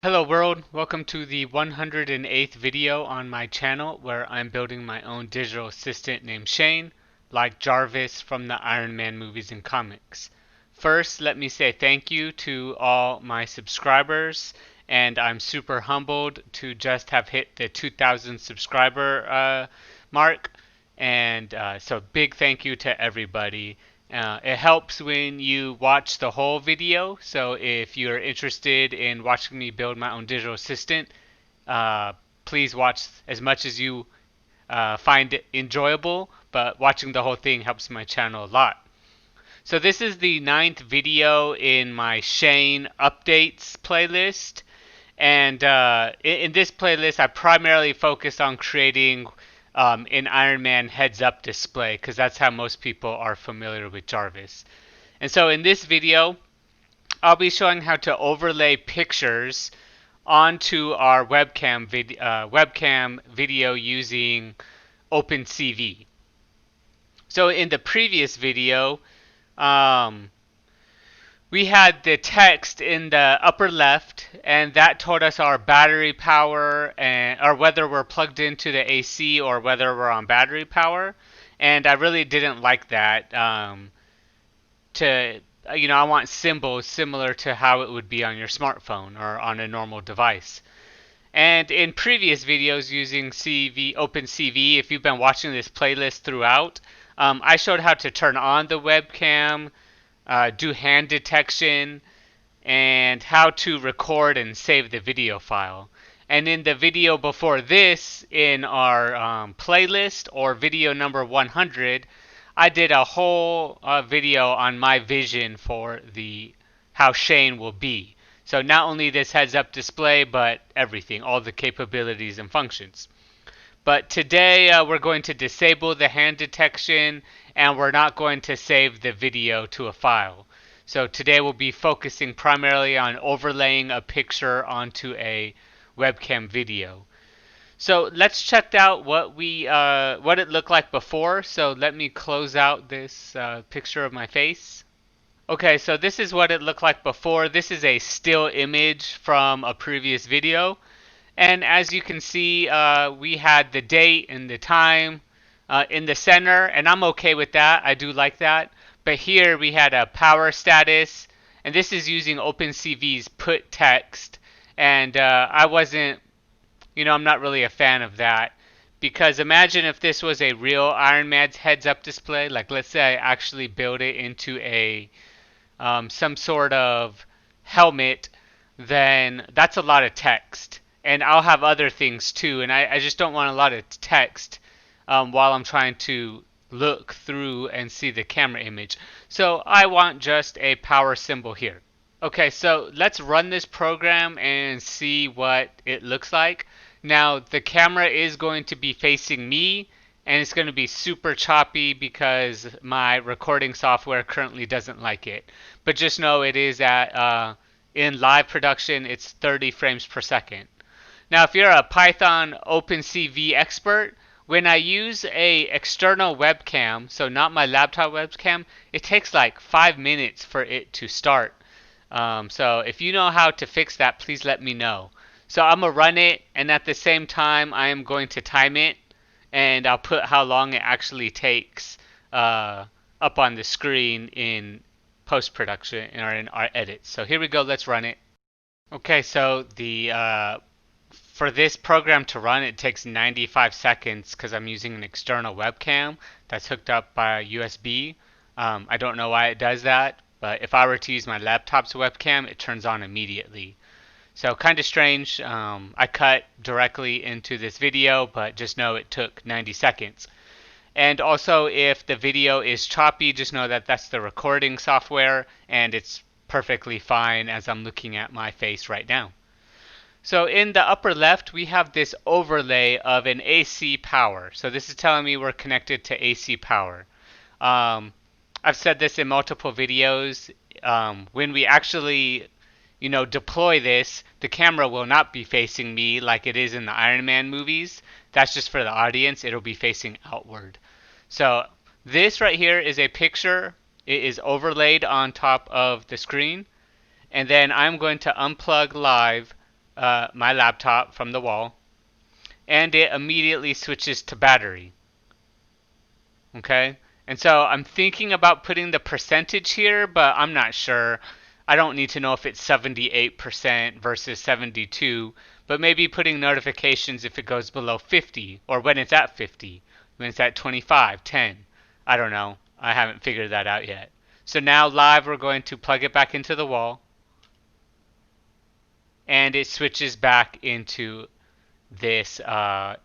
Hello world, welcome to the 108th video on my channel where I'm building my own digital assistant named Shane, like Jarvis from the Iron Man movies and comics. First, let me say thank you to all my subscribers, and I'm super humbled to just have hit the 2,000 subscriber mark, and so big thank you to everybody. It helps when you watch the whole video. So if you're interested in watching me build my own digital assistant, uh, please watch as much as you find it enjoyable. But watching the whole thing helps my channel a lot. So this is the 9th video in my S.H.A.N.E updates playlist. And in this playlist, I primarily focus on creating an Iron Man heads-up display because that's how most people are familiar with Jarvis. And so in this video, I'll be showing how to overlay pictures onto our webcam video using OpenCV. So in the previous video, um, we had the text in the upper left, and that told us our battery power and or whether we're plugged into the AC or whether we're on battery power. And I really didn't like that. I want symbols similar to how it would be on your smartphone or on a normal device. And in previous videos using OpenCV, if you've been watching this playlist throughout, I showed how to turn on the webcam, do hand detection, and how to record and save the video file. And in the video before this, in our playlist or video number 100, I did a whole video on my vision for the how S.H.A.N.E will be. So not only this heads-up display, but everything, all the capabilities and functions. But today we're going to disable the hand detection and we're not going to save the video to a file. So today we'll be focusing primarily on overlaying a picture onto a webcam video. So let's check out what it looked like before. So let me close out this picture of my face. Okay, so this is what it looked like before. This is a still image from a previous video. And as you can see, we had the date and the time in the center, and I'm okay with that. I do like that. But here we had a power status, and this is using OpenCV's put text. And I wasn't, I'm not really a fan of that. Because imagine if this was a real Iron Man's heads-up display. Like let's say I actually build it into a some sort of helmet, then that's a lot of text. And I'll have other things too, and I just don't want a lot of text while I'm trying to look through and see the camera image. So I want just a power symbol here. Okay, so let's run this program and see what it looks like. Now the camera is going to be facing me, and it's going to be super choppy because my recording software currently doesn't like it. But just know it is at in live production, it's 30 frames per second. Now if you're a Python OpenCV expert, when I use a external webcam, so not my laptop webcam, it takes like 5 minutes for it to start. So if you know how to fix that, please let me know. So I'm going to run it, and at the same time I am going to time it, and I'll put how long it actually takes up on the screen in post-production or in our edits. So here we go, let's run it. Okay, so the for this program to run, it takes 95 seconds because I'm using an external webcam that's hooked up by USB. I don't know why it does that, but if I were to use my laptop's webcam, it turns on immediately. So kind of strange. I cut directly into this video, but just know it took 90 seconds. And also, if the video is choppy, just know that that's the recording software, and it's perfectly fine as I'm looking at my face right now. So in the upper left, we have this overlay of an AC power. So this is telling me we're connected to AC power. I've said this in multiple videos. When we actually, deploy this, the camera will not be facing me like it is in the Iron Man movies. That's just for the audience. It'll be facing outward. So this right here is a picture. It is overlaid on top of the screen. And then I'm going to unplug live my laptop from the wall, and it immediately switches to battery. Okay, and so I'm thinking about putting the percentage here, but I'm not sure. I don't need to know if it's 78% versus 72, but maybe putting notifications if it goes below 50, or when it's at 50, when it's at 25, 10. I don't know. I haven't figured that out yet. So now live, we're going to plug it back into the wall, and it switches back into this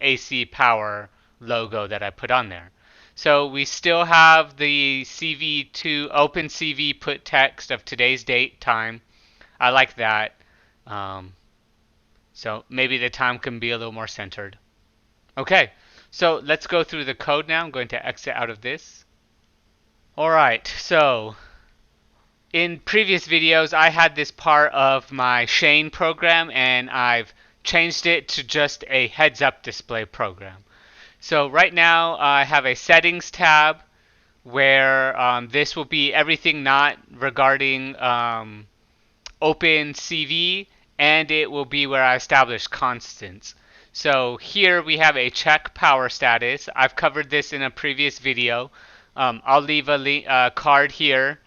AC power logo that I put on there. So we still have the CV2 OpenCV put text of today's date, time. I like that. Um, so maybe the time can be a little more centered. Okay, so let's go through the code now. I'm going to exit out of this. All right, so in previous videos, I had this part of my S.H.A.N.E program, and I've changed it to just a heads-up display program. So right now, I have a settings tab where this will be everything not regarding OpenCV, and it will be where I establish constants. So here we have a check power status. I've covered this in a previous video. I'll leave a card here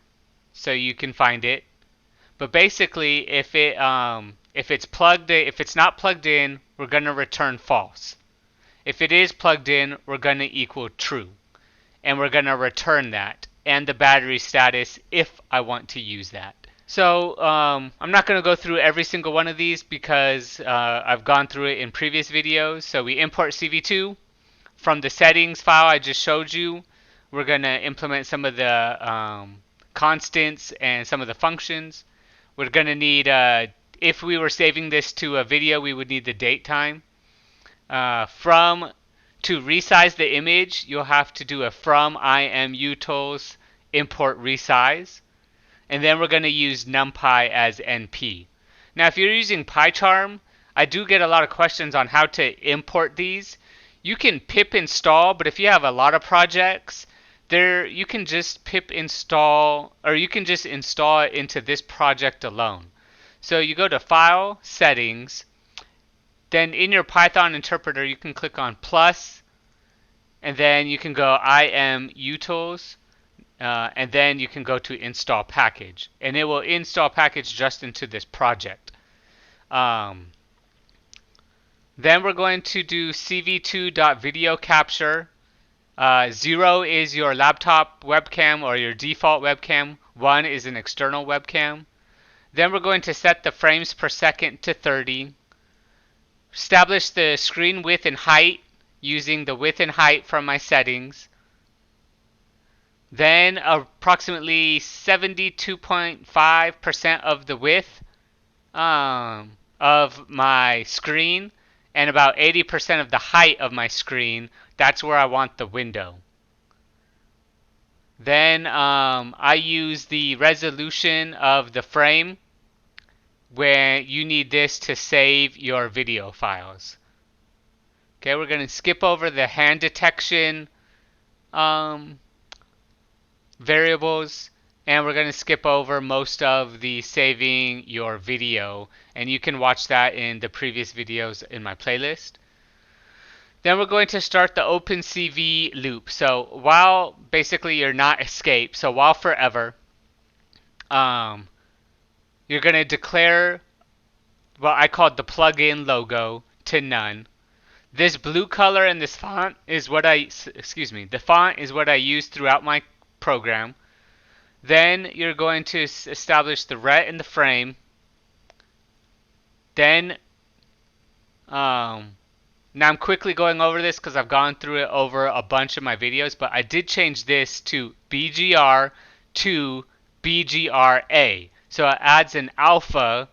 so you can find it. But basically, if it's not plugged in, we're going to return false. If it is plugged in, we're going to equal true, and we're going to return that and the battery status if I want to use that. So I'm not going to go through every single one of these because I've gone through it in previous videos. So we import CV2 from the settings file I just showed you. We're going to implement some of the constants and some of the functions. We're going to need, if we were saving this to a video, we would need the date time. To resize the image, you'll have to do a from imutils import resize. And then we're going to use numpy as np. Now, if you're using PyCharm, I do get a lot of questions on how to import these. You can pip install, but if you have a lot of projects, you can just pip install, or you can just install it into this project alone. So you go to File, Settings, then in your Python interpreter, you can click on plus, and then you can go imutils, and then you can go to install package, and it will install package just into this project. Then we're going to do cv2.video capture. 0 is your laptop webcam or your default webcam. 1 is an external webcam. Then we're going to set the frames per second to 30. Establish the screen width and height using the width and height from my settings. Then approximately 72.5% of the width of my screen and about 80% of the height of my screen. That's where I want the window. Then I use the resolution of the frame where you need this to save your video files. Okay, we're going to skip over the hand detection variables, and we're going to skip over most of the saving your video, and you can watch that in the previous videos in my playlist. Then we're going to start the OpenCV loop. So while basically you're not escape, so while forever, you're going to declare what I called the plugin logo to none. This blue color and this font is what the font is what I use throughout my program. Then you're going to establish the ret in the frame. Then, now I'm quickly going over this because I've gone through it over a bunch of my videos, but I did change this to BGR to BGRA. So it adds an alpha.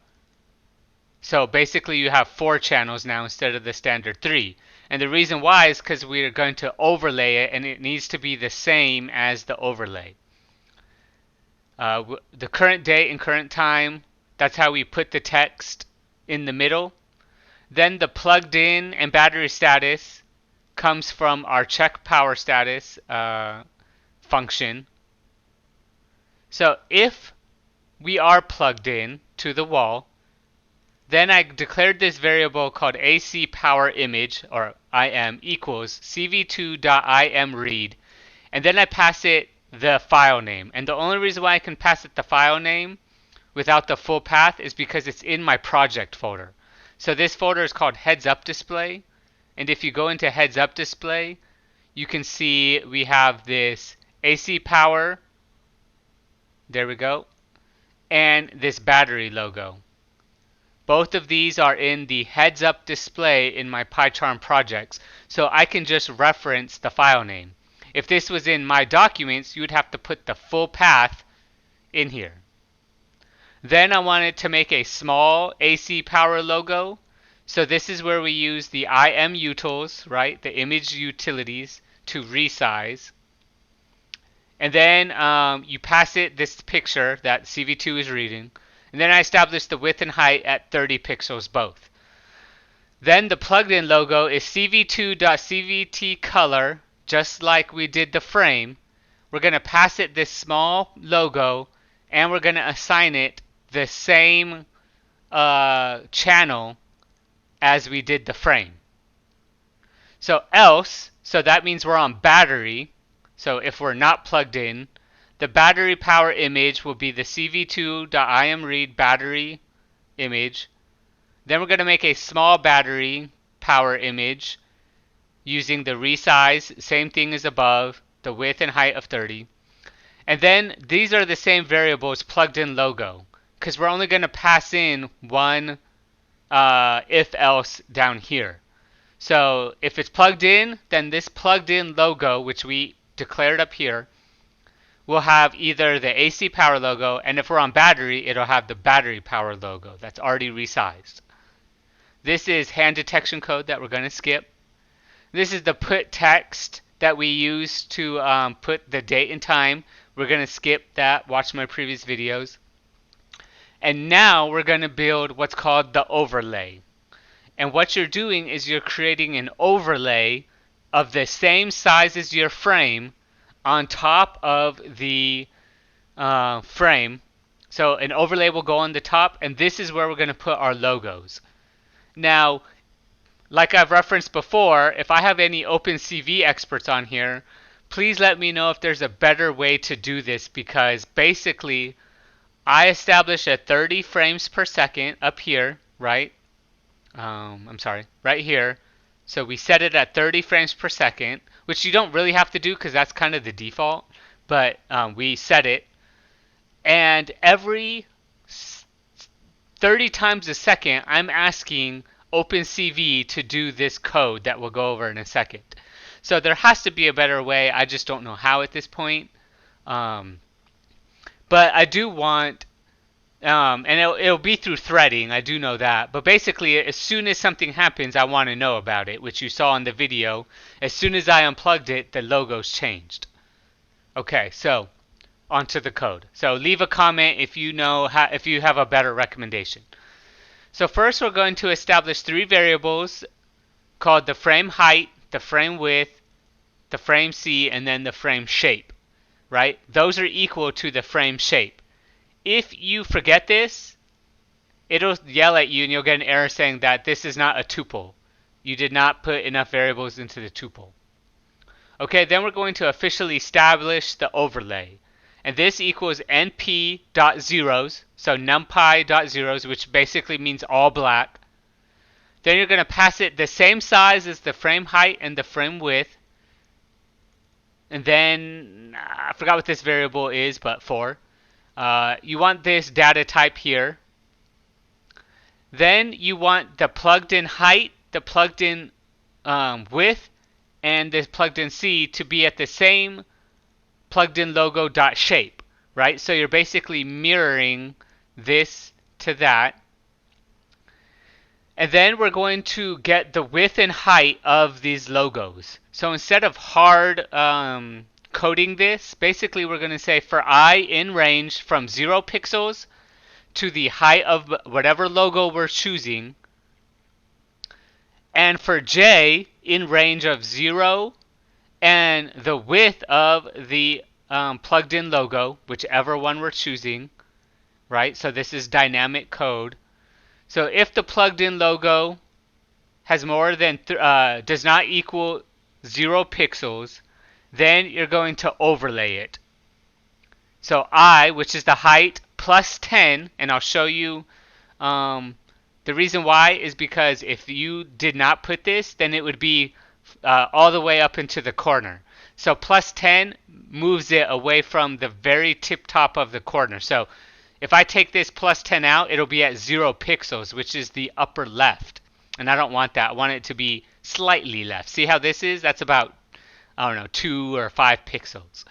So basically you have 4 channels now instead of the standard 3. And the reason why is because we are going to overlay it, and it needs to be the same as the overlay. The current date and current time, that's how we put the text in the middle. Then the plugged in and battery status comes from our check power status function. So if we are plugged in to the wall, Then I declared this variable called AC power image, or IM, equals cv2.imRead. And then I pass it the file name. And the only reason why I can pass it the file name without the full path is because it's in my project folder. So this folder is called heads up display. And if you go into heads up display, you can see we have this AC power, there we go, and this battery logo. Both of these are in the heads up display in my PyCharm projects, so I can just reference the file name. If this was in my documents, you would have to put the full path in here. Then I wanted to make a small AC power logo. So this is where we use the IMUtils, right? The image utilities to resize. And then you pass it this picture that CV2 is reading. And then I establish the width and height at 30 pixels both. Then the plugged-in logo is cv2.cvtcolor, just like we did the frame. We're going to pass it this small logo, and we're going to assign it the same channel as we did the frame. So else, so that means we're on battery. So if we're not plugged in, the battery power image will be the cv2.imRead battery image. Then we're going to make a small battery power image using the resize, same thing as above, the width and height of 30. And then these are the same variables plugged in logo, because we're only going to pass in one if else down here. So if it's plugged in, then this plugged in logo, which we declared up here, will have either the AC power logo, and if we're on battery, it'll have the battery power logo that's already resized. This is hand detection code that we're going to skip. This is the put text that we use to put the date and time. We're going to skip that. Watch my previous videos. And now we're going to build what's called the overlay. And what you're doing is you're creating an overlay of the same size as your frame on top of the frame. So an overlay will go on the top, and this is where we're going to put our logos. Now, like I've referenced before, if I have any OpenCV experts on here, please let me know if there's a better way to do this, because basically I establish a 30 frames per second up here, right? Right here. So we set it at 30 frames per second, which you don't really have to do because that's kind of the default, but we set it. And every 30 times a second, I'm asking OpenCV to do this code that we'll go over in a second. So there has to be a better way. I just don't know how at this point. But I do want, and it'll be through threading, I do know that. But basically, as soon as something happens, I want to know about it, which you saw in the video. As soon as I unplugged it, the logo's changed. Okay, so onto the code. So leave a comment if you know if you have a better recommendation. So first we're going to establish three variables called the frame height, the frame width, the frame C, and then the frame shape, right? Those are equal to the frame shape. If you forget this, it'll yell at you and you'll get an error saying that this is not a tuple. You did not put enough variables into the tuple. Okay, then we're going to officially establish the overlay. And this equals np.zeros, so numpy.zeros, which basically means all black. Then you're going to pass it the same size as the frame height and the frame width. And then, I forgot what this variable is, but 4. You want this data type here. Then you want the plugged in height, the plugged in width, and this plugged in C to be at the same plugged in logo dot shape, right? So you're basically mirroring this to that. And then we're going to get the width and height of these logos. So instead of hard coding this, basically we're going to say for I in range from 0 pixels to the height of whatever logo we're choosing, and for J in range of 0 and the width of the plugged in logo, whichever one we're choosing, right? So this is dynamic code. So if the plugged in logo has more than does not equal 0 pixels, then you're going to overlay it. So I, which is the height, plus 10, and I'll show you the reason why is because if you did not put this, then it would be all the way up into the corner. So plus 10 moves it away from the very tip top of the corner. So if I take this plus 10 out, it'll be at 0 pixels, which is the upper left. And I don't want that. I want it to be slightly left. See how this is? That's about, I don't know, 2 or 5 pixels.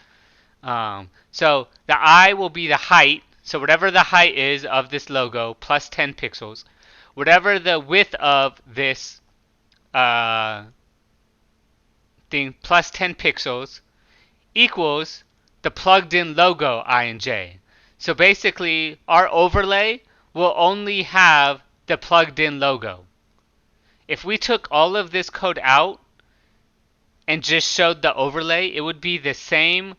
So the I will be the height. So whatever the height is of this logo, plus 10 pixels. Whatever the width of this thing, plus 10 pixels, equals the plugged in logo I and J. So basically, our overlay will only have the plugged in logo. If we took all of this code out and just showed the overlay, it would be the same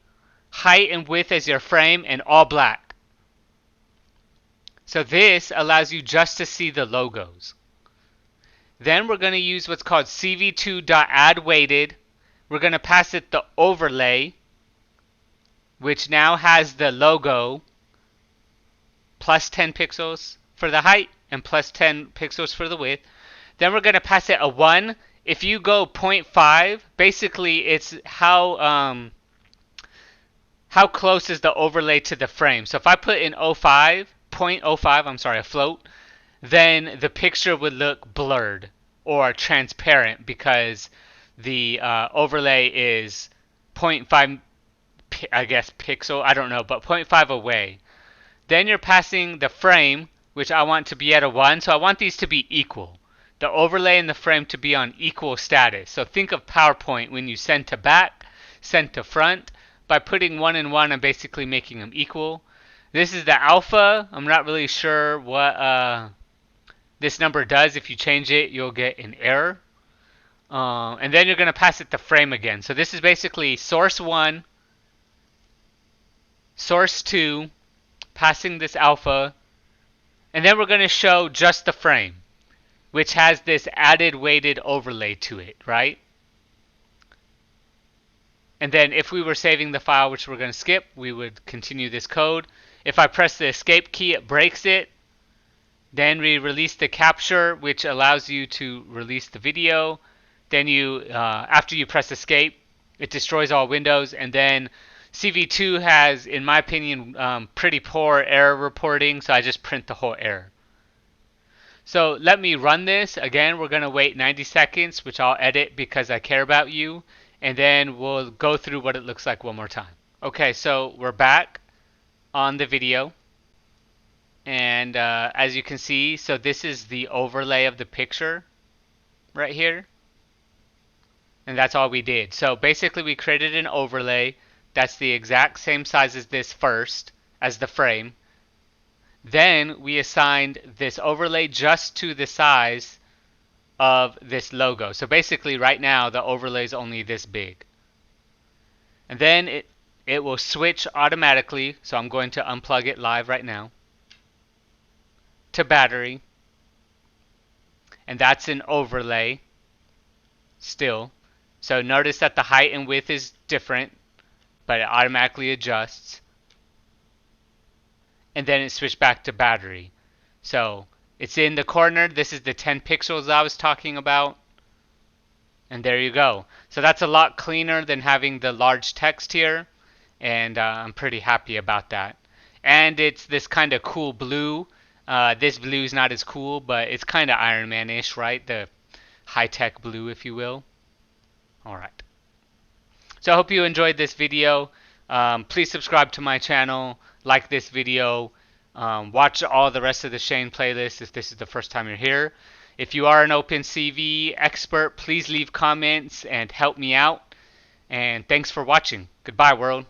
height and width as your frame and all black. So this allows you just to see the logos. Then we're going to use what's called cv2.addWeighted. We're going to pass it the overlay, which now has the logo plus 10 pixels for the height and plus 10 pixels for the width. Then we're going to pass it a 1. If you go 0.5, basically it's how close is the overlay to the frame. So if I put in 0.05, I'm sorry, a float, then the picture would look blurred or transparent because the overlay is 0.5, I guess, pixel, I don't know, but 0.5 away. Then you're passing the frame, which I want to be at a 1, so I want these to be equal. The overlay and the frame to be on equal status. So think of PowerPoint when you send to back, send to front. By putting 1 and 1, I'm basically making them equal. This is the alpha. I'm not really sure what this number does. If you change it, you'll get an error. And then you're going to pass it the frame again. So this is basically source 1, source 2, passing this alpha, and then we're going to show just the frame, which has this added weighted overlay to it, right? And then if we were saving the file, which we're going to skip, we would continue this code. If I press the escape key, it breaks it. Then we release the capture, which allows you to release the video. Then you, after you press escape, it destroys all windows. And then CV2 has, in my opinion, pretty poor error reporting, so I just print the whole error. So let me run this. Again, we're going to wait 90 seconds, which I'll edit because I care about you. And then we'll go through what it looks like one more time. Okay, so we're back on the video. And as you can see, so this is the overlay of the picture right here. And that's all we did. So basically we created an overlay that's the exact same size as this first, as the frame. Then we assigned this overlay just to the size of this logo. So basically right now the overlay is only this big. And then it will switch automatically. So I'm going to unplug it live right now to battery. And that's an overlay still. So notice that the height and width is different, but it automatically adjusts. And then it switched back to battery. So it's in the corner. This is the 10 pixels I was talking about. And there you go. So that's a lot cleaner than having the large text here. And I'm pretty happy about that. And it's this kind of cool blue. This blue is not as cool, but it's kind of Iron Man-ish, right? The high-tech blue, if you will. All right. So I hope you enjoyed this video. Please subscribe to my channel, like this video, watch all the rest of the S.H.A.N playlist if this is the first time you're here. If you are an OpenCV expert, please leave comments and help me out. And thanks for watching. Goodbye, world.